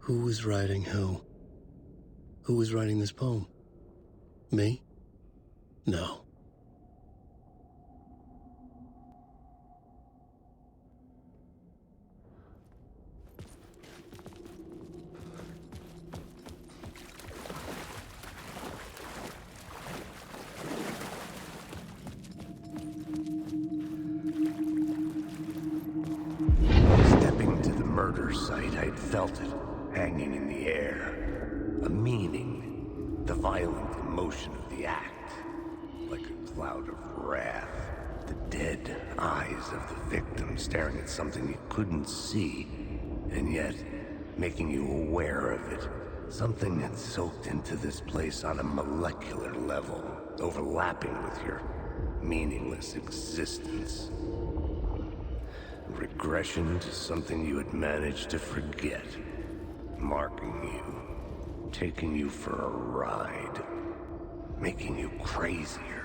Who was writing who? Who was writing this poem? Me? No. Stepping to the murder site, I'd felt it, hanging in the air. A meaning, the violent emotion of the act. Like a cloud of wrath. The dead eyes of the victim staring at something you couldn't see, and yet making you aware of it. Something had soaked into this place on a molecular level, overlapping with your meaningless existence. Regression to something you had managed to forget. Marking you. Taking you for a ride. Making you crazier.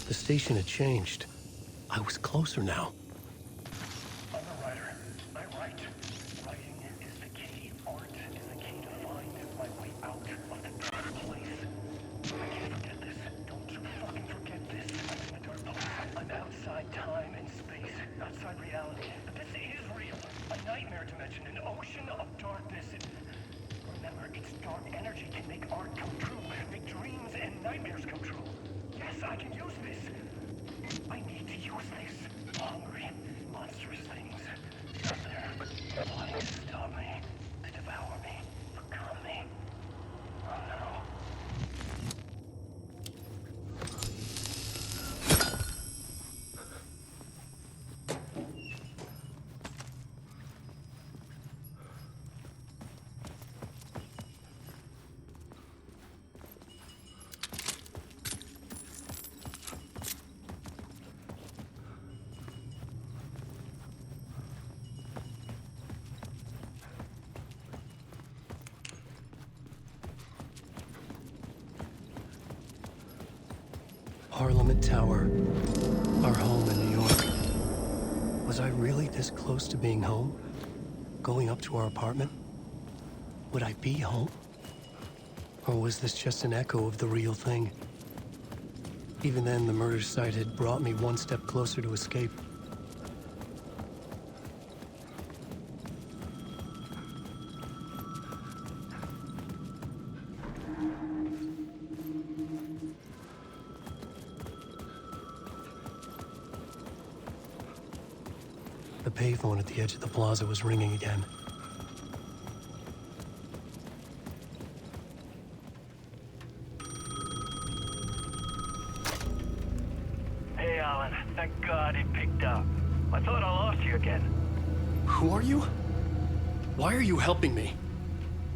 The station had changed. I was closer now. I'm a writer. I write. Writing is the key. Art is the key to find my way out of the dark place. I can't forget this. Don't you fucking forget this. I'm in the dark place. I'm outside time and space. Outside reality. But this is real. A nightmare dimension. An ocean of darkness. Remember, its dark energy can make art come true. Make dreams and nightmares come true. Yes, I can use this. I need to use this. Hungry, monstrous things out there, plotting to stop me, to devour me, become me. Oh no. Parliament Tower. Our home in New York. Was I really this close to being home? Going up to our apartment? Would I be home? Or was this just an echo of the real thing? Even then, the murder site had brought me one step closer to escape. The payphone at the edge of the plaza was ringing again. Hey, Alan. Thank God it picked up. I thought I lost you again. Who are you? Why are you helping me?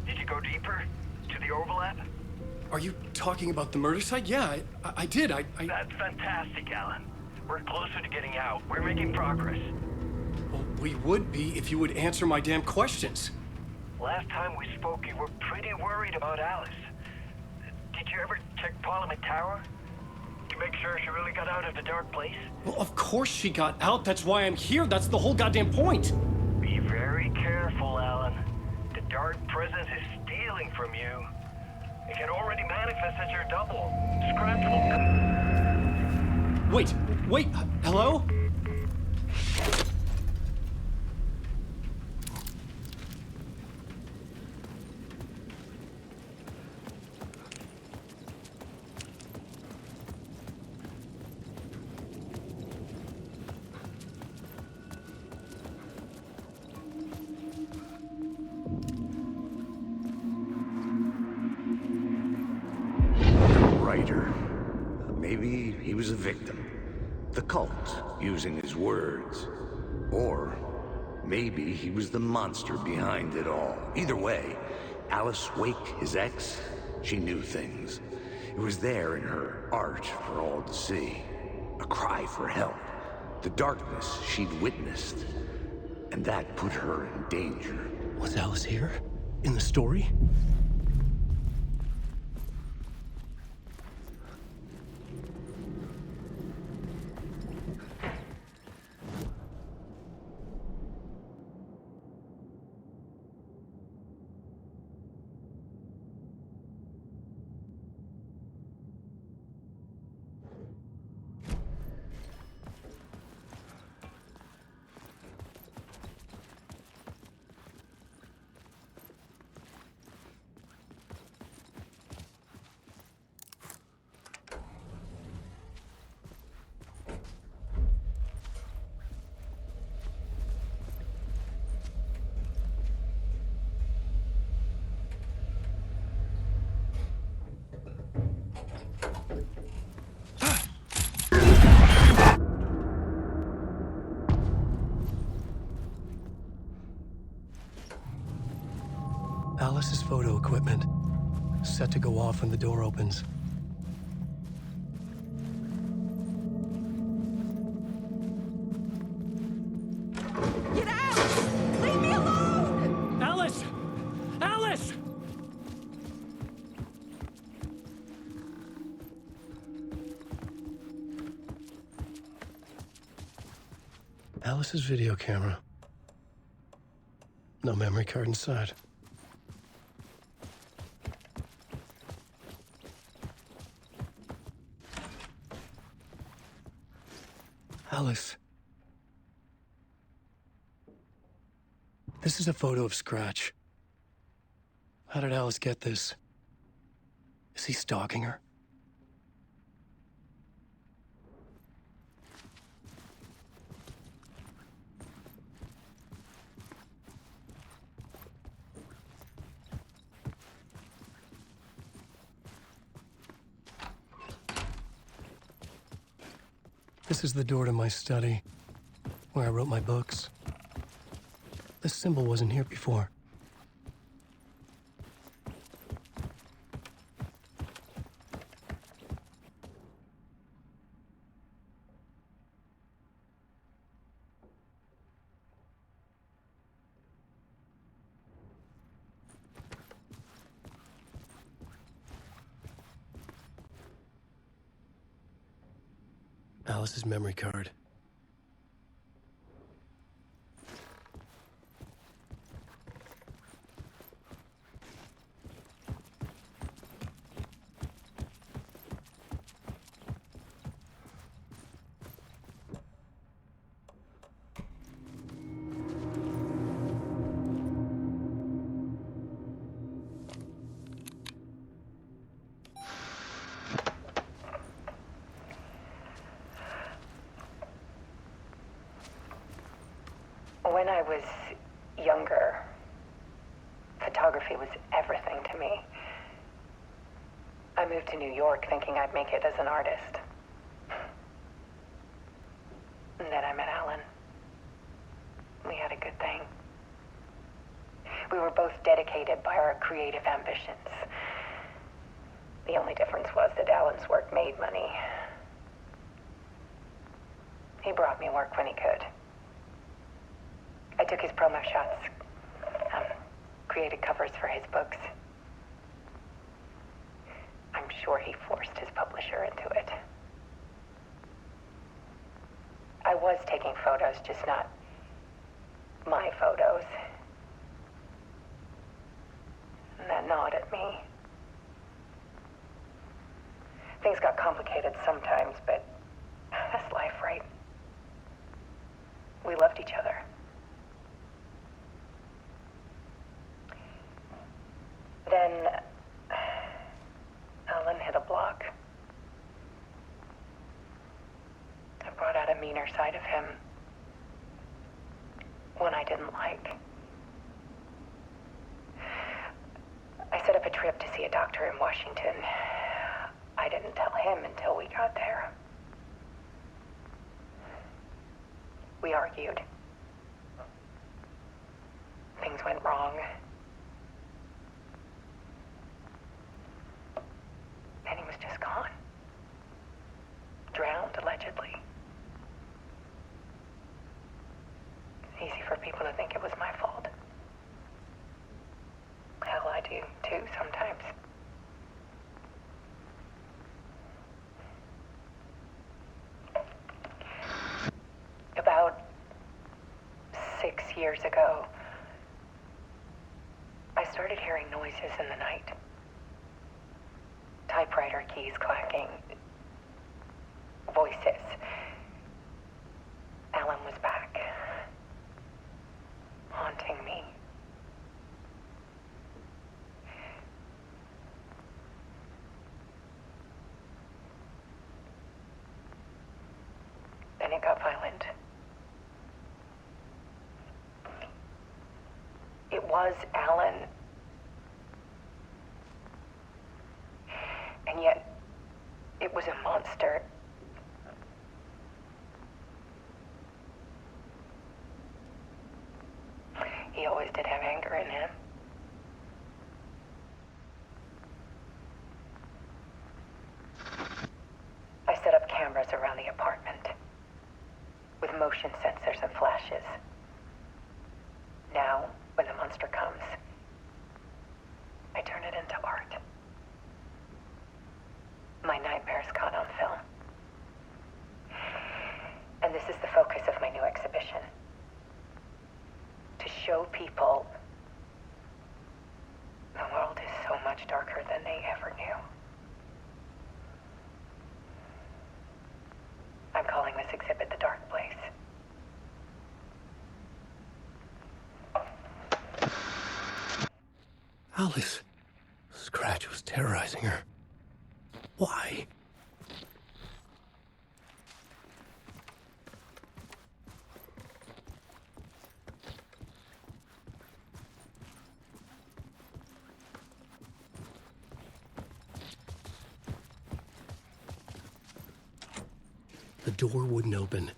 Did you go deeper? To the overlap? Are you talking about the murder site? Yeah, I did. That's fantastic, Alan. We're closer to getting out. We're making progress. Well, we would be if you would answer my damn questions. Last time we spoke, you were pretty worried about Alice. Did you ever check Parliament Tower? To make sure she really got out of the dark place? Well, of course she got out. That's why I'm here. That's the whole goddamn point. Be very dark presence is stealing from you. It can already manifest as your double. Scratch will... Wait, hello? Writer. Maybe he was a victim. The cult, using his words. Or maybe he was the monster behind it all. Either way, Alice Wake, his ex, she knew things. It was there in her art for all to see. A cry for help. The darkness she'd witnessed. And that put her in danger. Was Alice here? In the story? Alice's photo equipment. Set to go off when the door opens. Get out! Leave me alone! Alice! Alice! Alice's video camera. No memory card inside. Alice. This is a photo of Scratch. How did Alice get this? Is he stalking her? This is the door to my study, where I wrote my books. This symbol wasn't here before. Alice's memory card. When I was younger, photography was everything to me. I moved to New York thinking I'd make it as an artist. And then I met Alan. We had a good thing. We were both dedicated by our creative ambitions. The only difference was that Alan's work made money. He brought me work when he could. I took his promo shots, created covers for his books. I'm sure he forced his publisher into it. I was taking photos, just not my photos. nod at me. Things got complicated sometimes, but that's life, right? We loved each other. Then Alan hit a block. I brought out a meaner side of him. One I didn't like. I set up a trip to see a doctor in Washington. I didn't tell him until we got there. We argued. Things went wrong. And he was just gone. Drowned, allegedly. It's easy for people to think it was my fault. Hell, I do, too, sometimes. About 6 years ago, I started hearing noises in the night. Typewriter keys clacking. Voices. Alan was back. Haunting me. Then it got violent. It was Alan. And yet, it was a monster. He always did have anger in him. I set up cameras around the apartment with motion sensors and flashes. Now, when the monster comes, I turn it into art. My nightmares caught on film. And this is the focus of my new exhibition. To show people the world is so much darker than they ever knew. I'm calling this exhibit The Dark Place. Alice. Scratch was terrorizing her. Why? The door wouldn't open.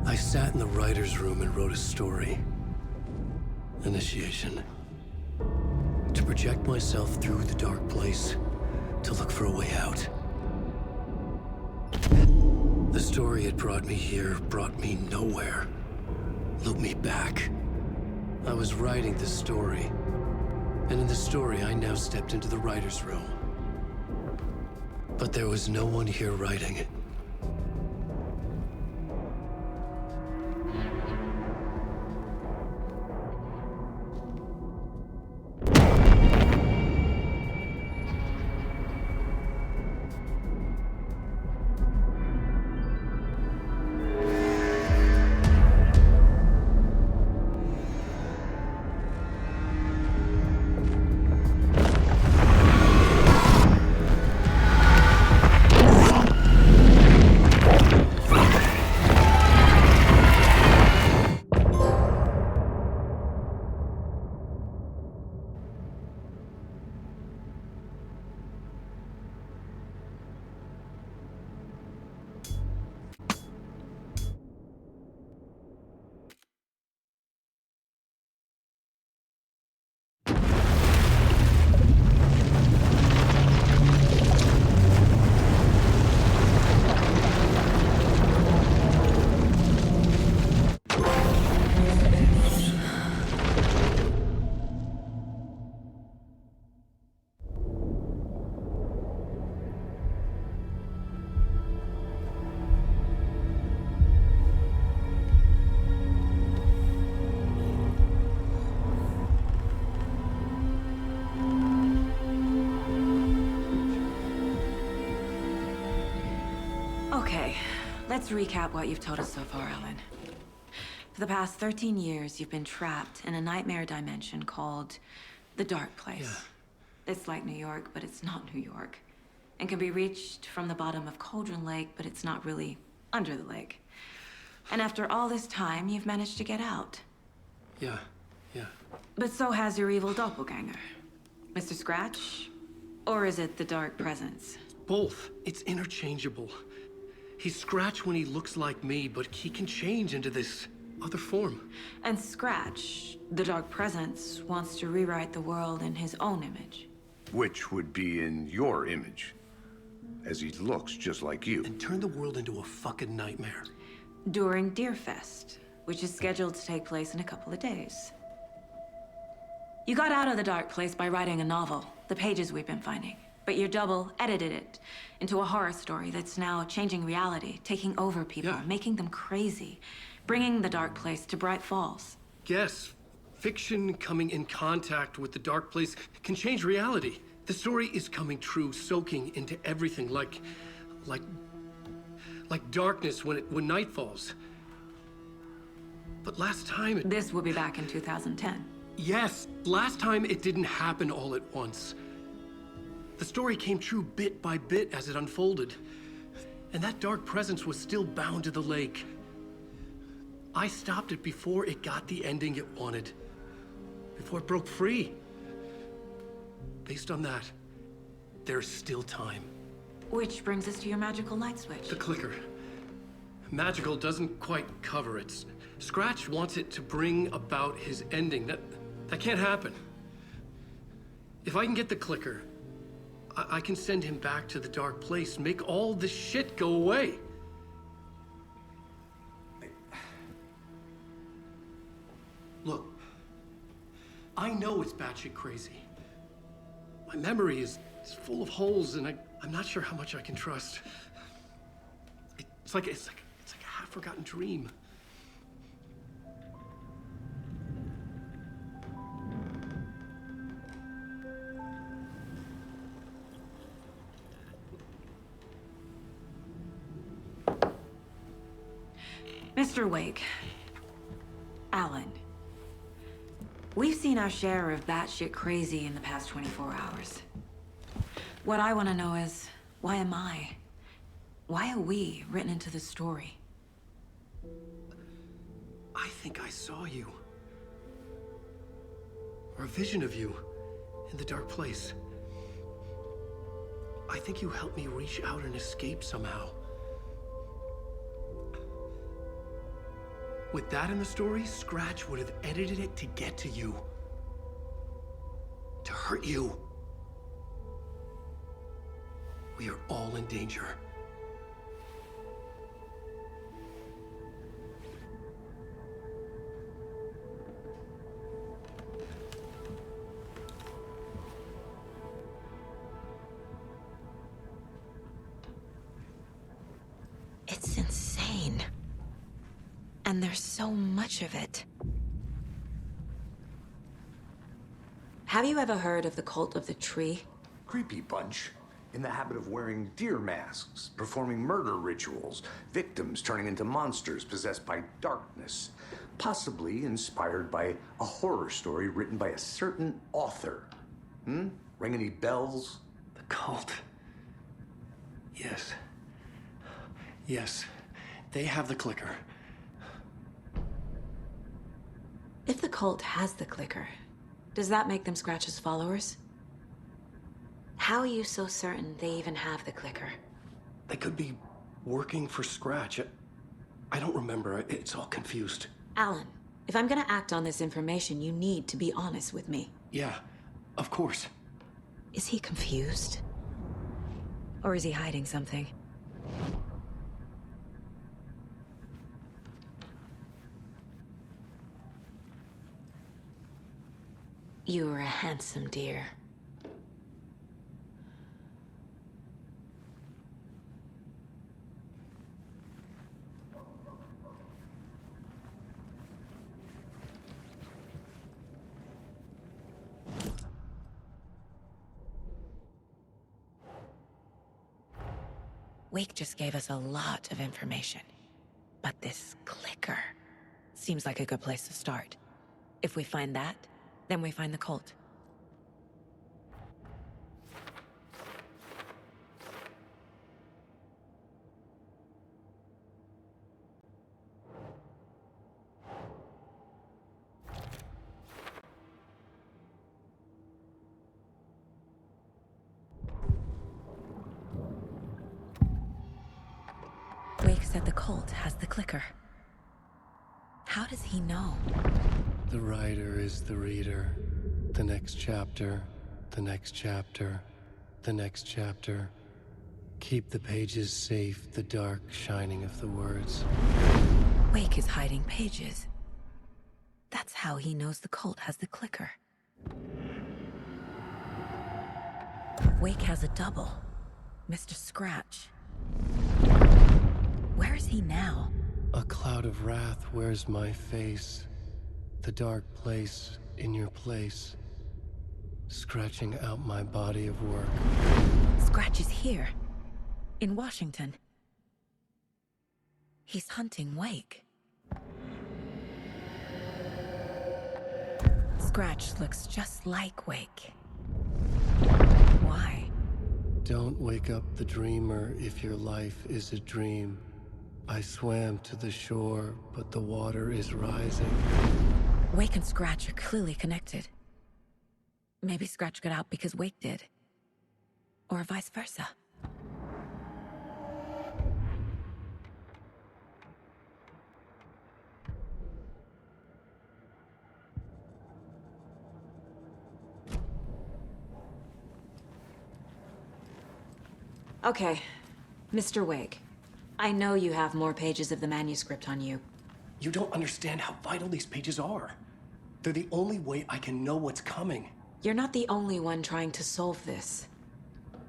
I sat in the writer's room and wrote a story. Initiation. To project myself through the dark place, to look for a way out. The story had brought me here, brought me nowhere. Looped me back. I was writing the story. And in the story, I now stepped into the writer's room. But there was no one here writing it. Okay, let's recap what you've told us so far, Alan. For the past 13 years, you've been trapped in a nightmare dimension called the Dark Place. It's like New York, but it's not New York. And can be reached from the bottom of Cauldron Lake, but it's not really under the lake. And after all this time, you've managed to get out. Yeah. But so has your evil doppelganger. Mr. Scratch? Or is it the Dark Presence? Both. It's interchangeable. He's Scratch when he looks like me, but he can change into this other form. And Scratch, the Dark Presence, wants to rewrite the world in his own image. Which would be in your image, as he looks just like you. And turn the world into a fucking nightmare. During Deerfest, which is scheduled to take place in a couple of days. You got out of the Dark Place by writing a novel, the pages we've been finding. But your double edited it into a horror story that's now changing reality, taking over people, Yeah. making them crazy, bringing the Dark Place to Bright Falls. Yes, fiction coming in contact with the Dark Place can change reality. The story is coming true, soaking into everything like darkness when night falls. But last time This will be back in 2010. Yes, last time it didn't happen all at once. The story came true bit by bit as it unfolded. And that dark presence was still bound to the lake. I stopped it before it got the ending it wanted. Before it broke free. Based on that, there's still time. Which brings us to your magical light switch. The clicker. Magical doesn't quite cover it. Scratch wants it to bring about his ending. That can't happen. If I can get the clicker, I can send him back to the Dark Place, make all this shit go away. Look, I know it's batshit crazy. My memory is full of holes, and I'm not sure how much I can trust. It's like a half-forgotten dream. Mr. Wake. Alan. We've seen our share of batshit crazy in the past 24 hours. What I want to know is, why am I? Why are we written into the story? I think I saw you. Or a vision of you in the Dark Place. I think you helped me reach out and escape somehow. With that in the story, Scratch would have edited it to get to you. To hurt you. We are all in danger. It's insane. And there's so much of it. Have you ever heard of the Cult of the Tree? Creepy bunch. In the habit of wearing deer masks, performing murder rituals, victims turning into monsters possessed by darkness. Possibly inspired by a horror story written by a certain author. Ring any bells? The cult. Yes. Yes. They have the clicker. If the cult has the clicker, does that make them Scratch's followers? How are you so certain they even have the clicker? They could be working for Scratch. I don't remember. It's all confused. Alan, if I'm gonna act on this information, you need to be honest with me. Yeah, of course. Is he confused? Or is he hiding something? You're a handsome deer. Wake just gave us a lot of information. But this clicker seems like a good place to start. If we find that, then we find the cult. Wake said the cult has the clicker. How does he know? The writer is the reader. The next chapter, the next chapter, the next chapter. Keep the pages safe, the dark shining of the words. Wake is hiding pages. That's how he knows the cult has the clicker. Wake has a double. Mr. Scratch. Where is he now? A cloud of wrath wears my face. The dark place in your place. Scratching out my body of work. Scratch is here. In Washington. He's hunting Wake. Scratch looks just like Wake. Why? Don't wake up the dreamer if your life is a dream. I swam to the shore, but the water is rising. Wake and Scratch are clearly connected. Maybe Scratch got out because Wake did. Or vice versa. Okay, Mr. Wake. I know you have more pages of the manuscript on you. You don't understand how vital these pages are. They're the only way I can know what's coming. You're not the only one trying to solve this.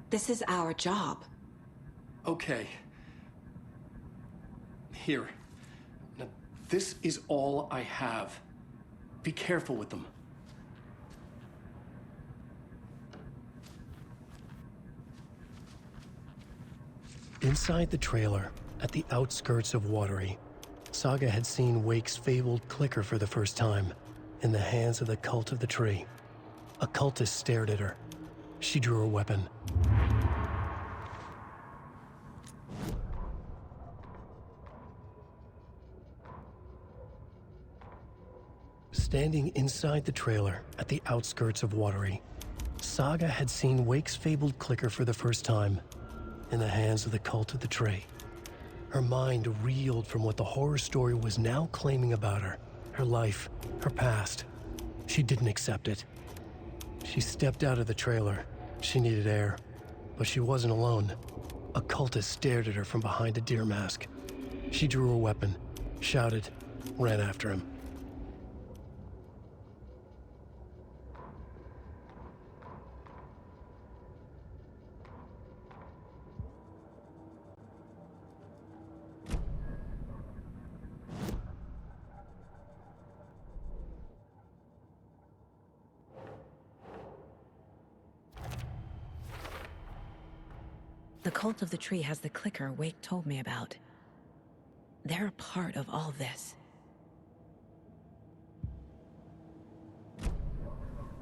This is our job. Okay. Here. Now, this is all I have. Be careful with them. Inside the trailer, at the outskirts of Watery, Saga had seen Wake's fabled clicker for the first time, in the hands of the Cult of the Tree. A cultist stared at her. She drew her weapon. Standing inside the trailer, at the outskirts of Watery, Saga had seen Wake's fabled clicker for the first time, in the hands of the Cult of the Tree. Her mind reeled from what the horror story was now claiming about her. Her life, her past. She didn't accept it. She stepped out of the trailer. She needed air. But she wasn't alone. A cultist stared at her from behind a deer mask. She drew her weapon, shouted, ran after him. The Cult of the Tree has the clicker Wake told me about. They're a part of all this.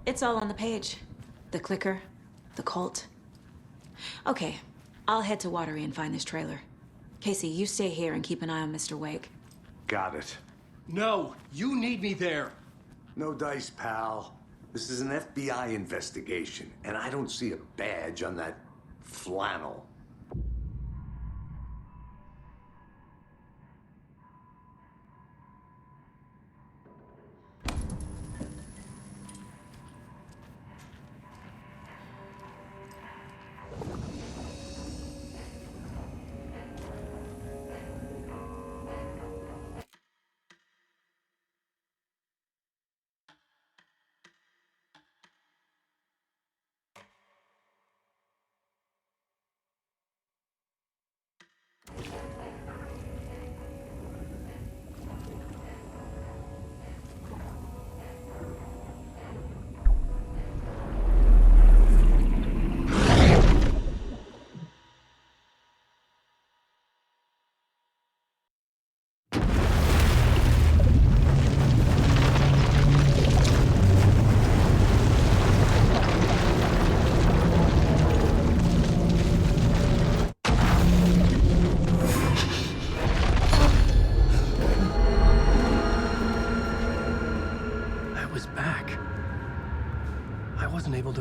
It's all on the page. The clicker, the cult. Okay, I'll head to Watery and find this trailer. Casey, you stay here and keep an eye on Mr. Wake. Got it. No, you need me there. No dice, pal. This is an FBI investigation, and I don't see a badge on that flannel.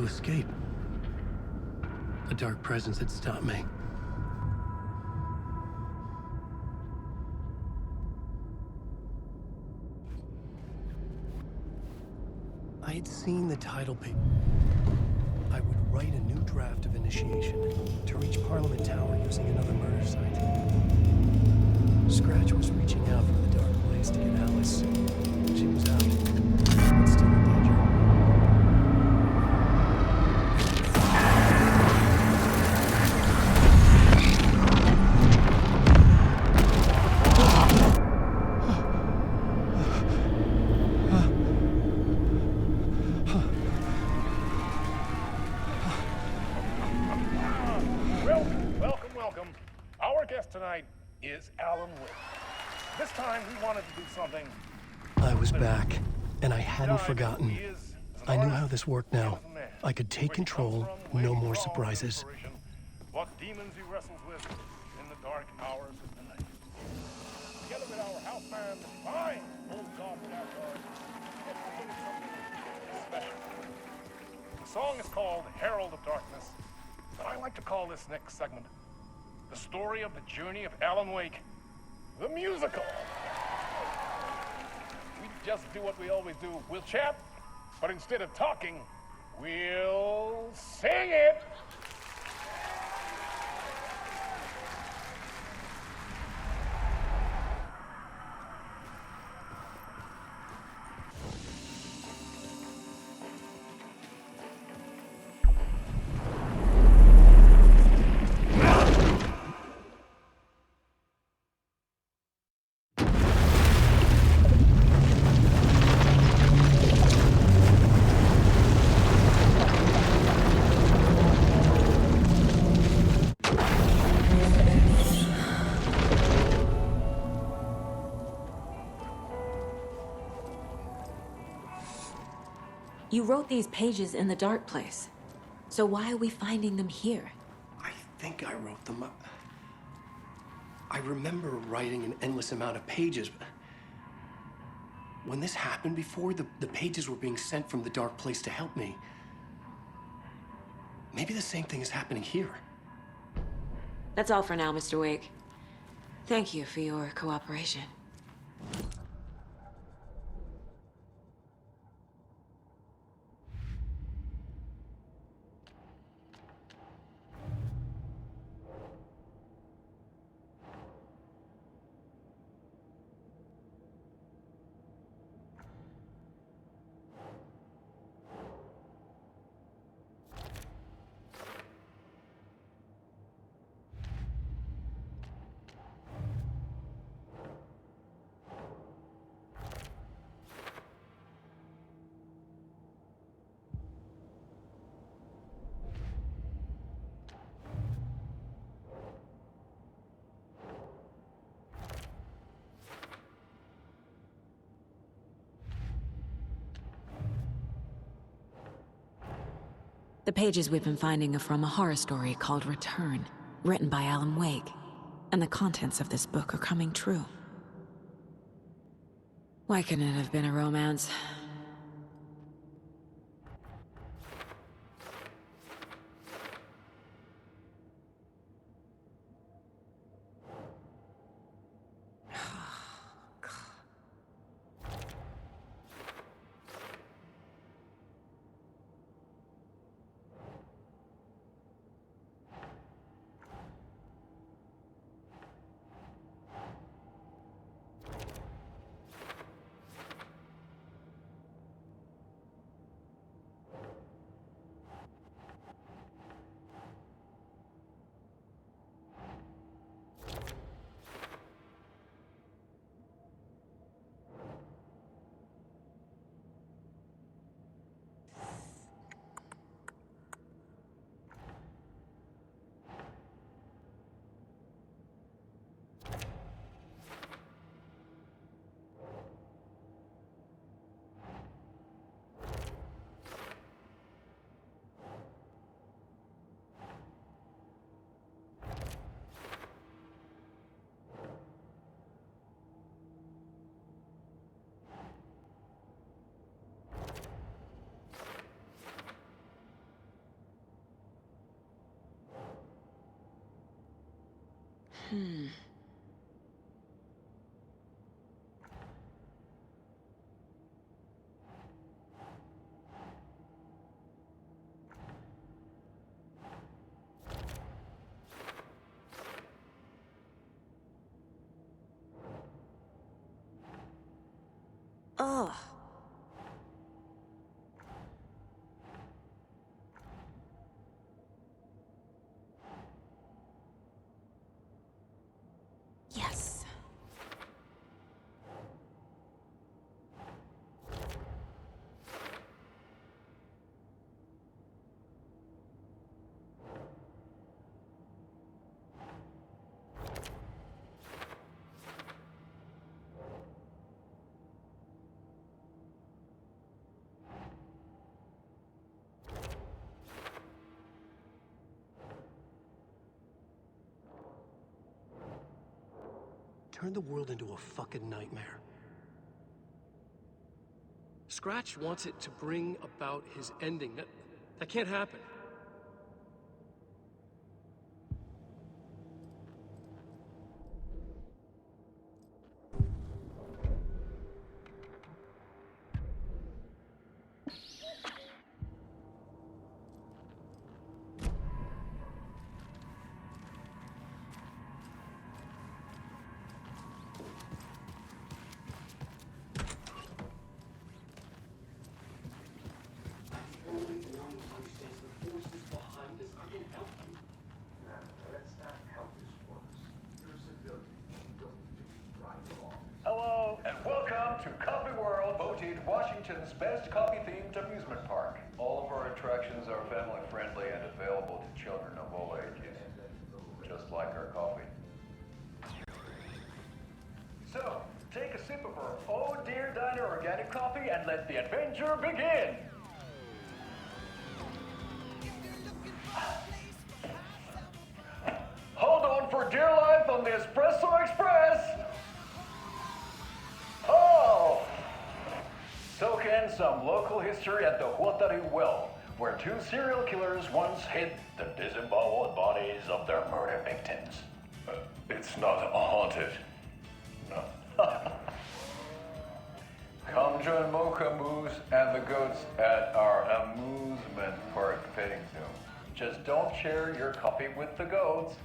to escape. A dark presence had stopped me. I had seen the title page. I would write a new draft of initiation to reach Parliament Tower using another murder site. Scratch was reaching out from the dark place to get Alice. She was out, but still in danger. Welcome. Our guest tonight is Alan Wake. This time we wanted to do something. I was back, and I hadn't forgotten. I knew how this worked now. I could take control, no more surprises. What demons he wrestles with in the dark hours of the night. Together with our house band, fine old God Backyard, we have created something special. The song is called Herald of Darkness, and I like to call this next segment the story of the journey of Alan Wake, the musical. We just do what we always do. We'll chat, but instead of talking, we'll sing it. You wrote these pages in the dark place. So why are we finding them here? I think I wrote them. I remember writing an endless amount of pages. When this happened before, the pages were being sent from the dark place to help me. Maybe the same thing is happening here. That's all for now, Mr. Wake. Thank you for your cooperation. The pages we've been finding are from a horror story called Return, written by Alan Wake. And the contents of this book are coming true. Why couldn't it have been a romance? Ugh. Yes. Turn the world into a fucking nightmare. Scratch wants it to bring about his ending. That can't happen. Hello, and welcome to Coffee World, voted Washington's best coffee-themed amusement park. All of our attractions are family friendly and available to children of all ages, just like our coffee. So, take a sip of our Oh Dear Diner organic coffee and let the adventure begin. Hold on for dear life on the Espresso Express. Oh! Soak in some local history at the Huatari Well, where two serial killers once hid the disemboweled bodies of their murder victims. It's not haunted. No. Come join Mocha Moose and the goats at our amusement park petting zoo. Just don't share your coffee with the goats.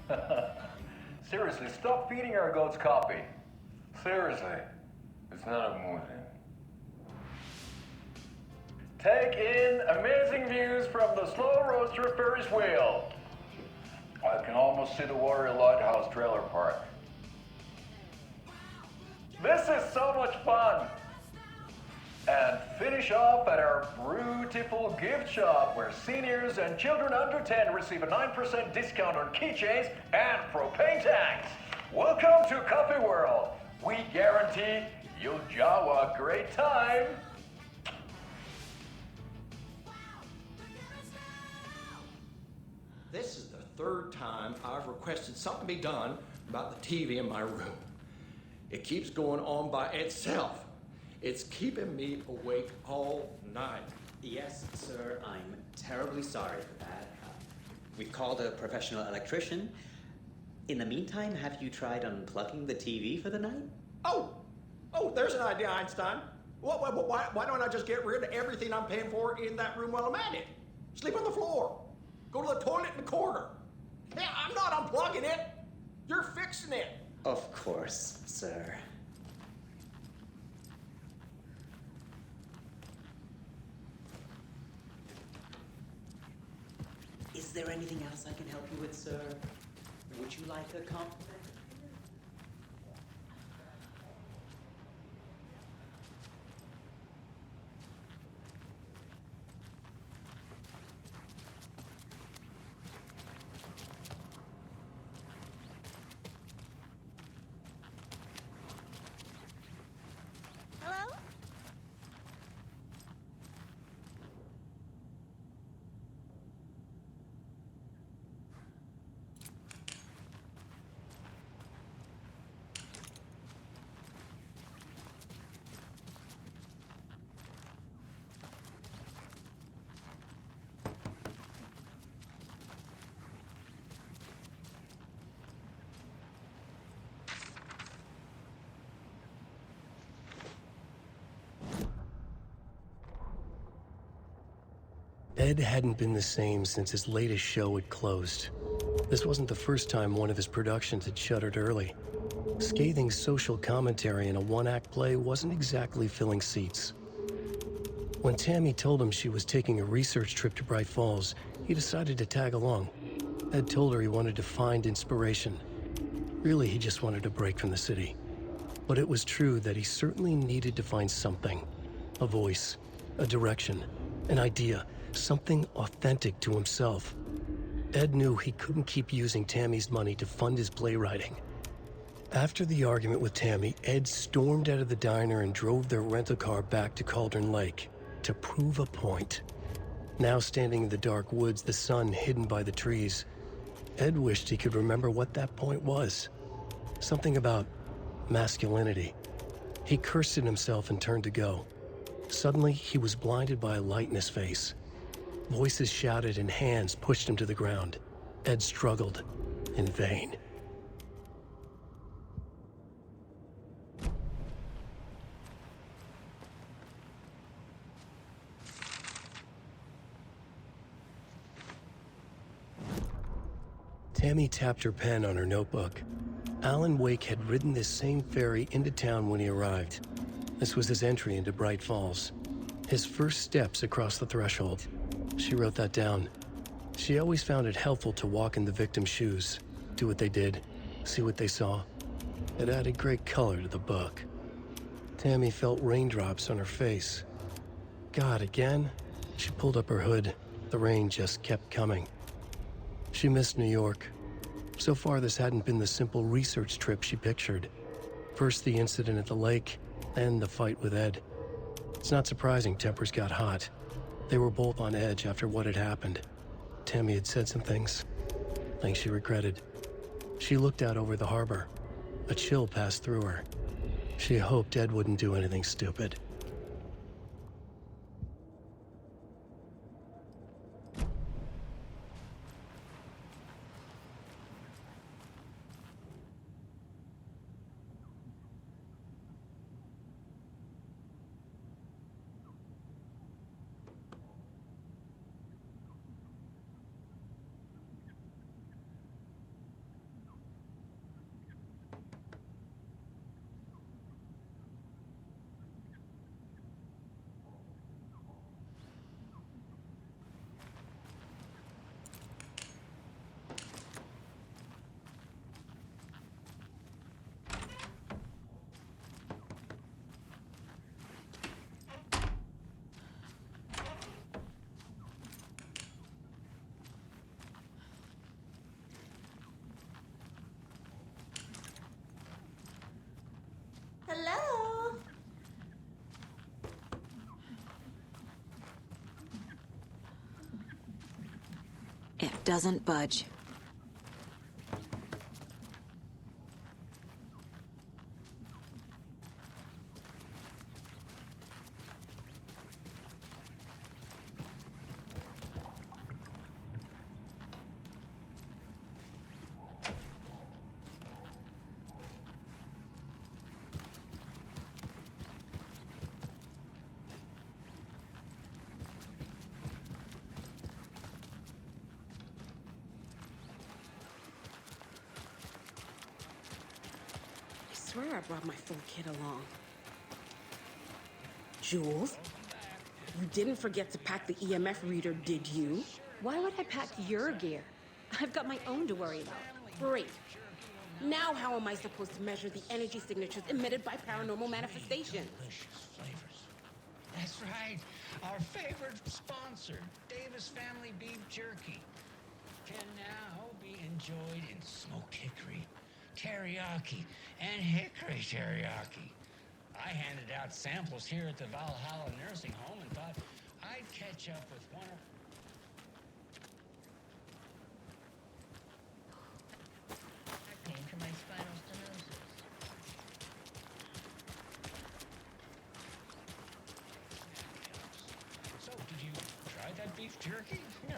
Seriously, stop feeding our goats coffee. Seriously, it's not amusing. Take in amazing views from the Slow Roaster Ferris wheel. I can almost see the Watery Lighthouse trailer park. This is so much fun. And finish off at our beautiful gift shop where seniors and children under 10 receive a 9% discount on keychains and propane tanks. Welcome to Coffee World. We guarantee you'll jaw a great time. This is the third time I've requested something be done about the TV in my room. It keeps going on by itself. It's keeping me awake all night. Yes, sir, I'm terribly sorry for that. We've called a professional electrician. In the meantime, have you tried unplugging the TV for the night? Oh, there's an idea, Einstein. Why don't I just get rid of everything I'm paying for in that room while I'm at it? Sleep on the floor. Go to the toilet in the corner. Yeah, I'm not unplugging it. You're fixing it. Of course, sir. Is there anything else I can help you with, sir? Would you like a compliment? Hello? Ed hadn't been the same since his latest show had closed. This wasn't the first time one of his productions had shuttered early. Scathing social commentary in a one-act play wasn't exactly filling seats. When Tammy told him she was taking a research trip to Bright Falls, he decided to tag along. Ed told her he wanted to find inspiration. Really, he just wanted a break from the city. But it was true that he certainly needed to find something. A voice, a direction, an idea, something authentic to himself. Ed knew he couldn't keep using Tammy's money to fund his playwriting. After the argument with Tammy, Ed stormed out of the diner and drove their rental car back to Cauldron Lake to prove a point. Now standing in the dark woods, the sun hidden by the trees, Ed wished he could remember what that point was. Something about masculinity. He cursed at himself and turned to go. Suddenly, he was blinded by a light in his face. Voices shouted and hands pushed him to the ground. Ed struggled, in vain. Tammy tapped her pen on her notebook. Alan Wake had ridden this same ferry into town when he arrived. This was his entry into Bright Falls. His first steps across the threshold. She wrote that down. She always found it helpful to walk in the victim's shoes, do what they did, see what they saw. It added great color to the book. Tammy felt raindrops on her face. God, again? She pulled up her hood. The rain just kept coming. She missed New York. So far, this hadn't been the simple research trip she pictured. First the incident at the lake, then the fight with Ed. It's not surprising tempers got hot. They were both on edge after what had happened. Tammy had said some things she regretted. She looked out over the harbor. A chill passed through her. She hoped Ed wouldn't do anything stupid. Hello? It doesn't budge. I swear I brought my full kit along. Jules, you didn't forget to pack the EMF reader, did you? Why would I pack your gear? I've got my own to worry about. Great. Now how am I supposed to measure the energy signatures emitted by paranormal manifestations? That's right. Our favorite sponsor, Davis Family Beef Jerky, can now be enjoyed in smoked hickory, teriyaki, and hickory teriyaki. I handed out samples here at the Valhalla Nursing Home and thought I'd catch up with one of... Pain for my spinal stenosis. So, did you try that beef jerky? No.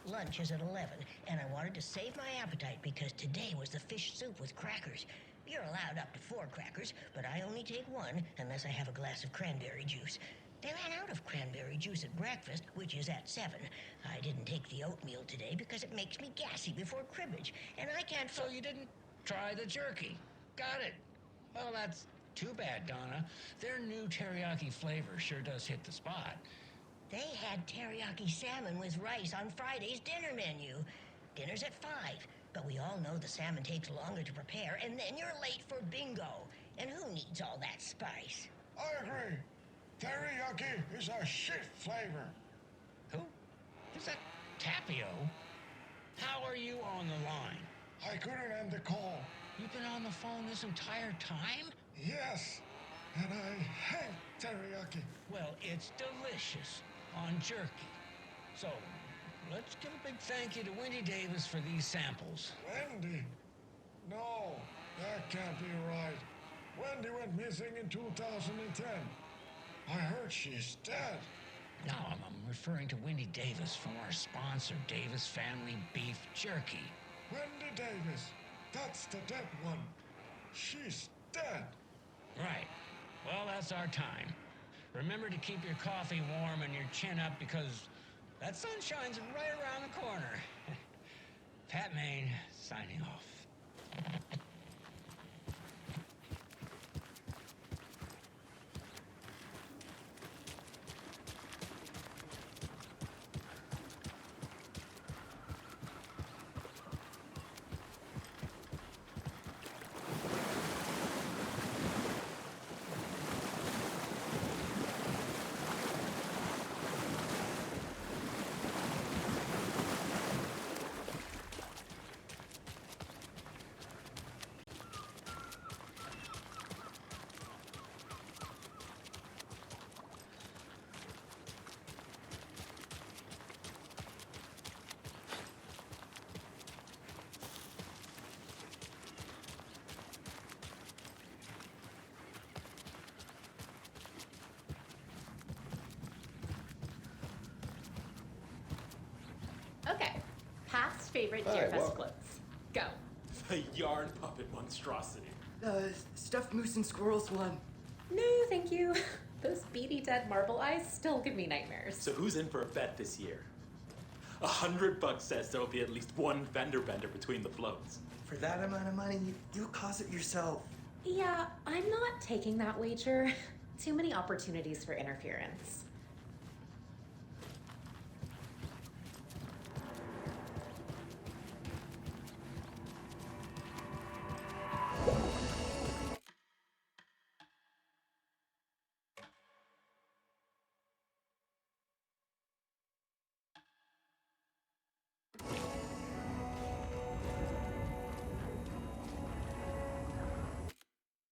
Lunch is at 11, and I wanted to save my appetite because today was the fish soup with crackers. You're allowed up to 4 crackers, but I only take 1 unless I have a glass of cranberry juice. They ran out of cranberry juice at breakfast, which is at 7. I didn't take the oatmeal today because it makes me gassy before cribbage, and I can't... So you didn't try the jerky. Got it. Well, that's too bad, Donna. Their new teriyaki flavor sure does hit the spot. They had teriyaki salmon with rice on Friday's dinner menu. Dinner's at 5, but we all know the salmon takes longer to prepare, and then you're late for bingo. And who needs all that spice? I agree. Teriyaki is a shit flavor. Who? Is that Tapio? How are you on the line? I couldn't end the call. You've been on the phone this entire time? Yes, and I hate teriyaki. Well, it's delicious on jerky. So, let's give a big thank you to Wendy Davis for these samples. Wendy? No, that can't be right. Wendy went missing in 2010. I heard she's dead. No, I'm referring to Wendy Davis from our sponsor, Davis Family Beef Jerky. Wendy Davis. That's the dead one. She's dead. Right. Well, that's our time. Remember to keep your coffee warm and your chin up because that sunshine's right around the corner. Pat Maine, signing off. Okay, past favorite Hi, Deerfest welcome. quotes. Go. The yarn puppet monstrosity. Stuffed moose and squirrels one. No, thank you. Those beady dead marble eyes still give me nightmares. So who's in for a bet this year? $100 says there'll be at least one fender bender between the floats. For that amount of money, you cause it yourself. Yeah, I'm not taking that wager. Too many opportunities for interference.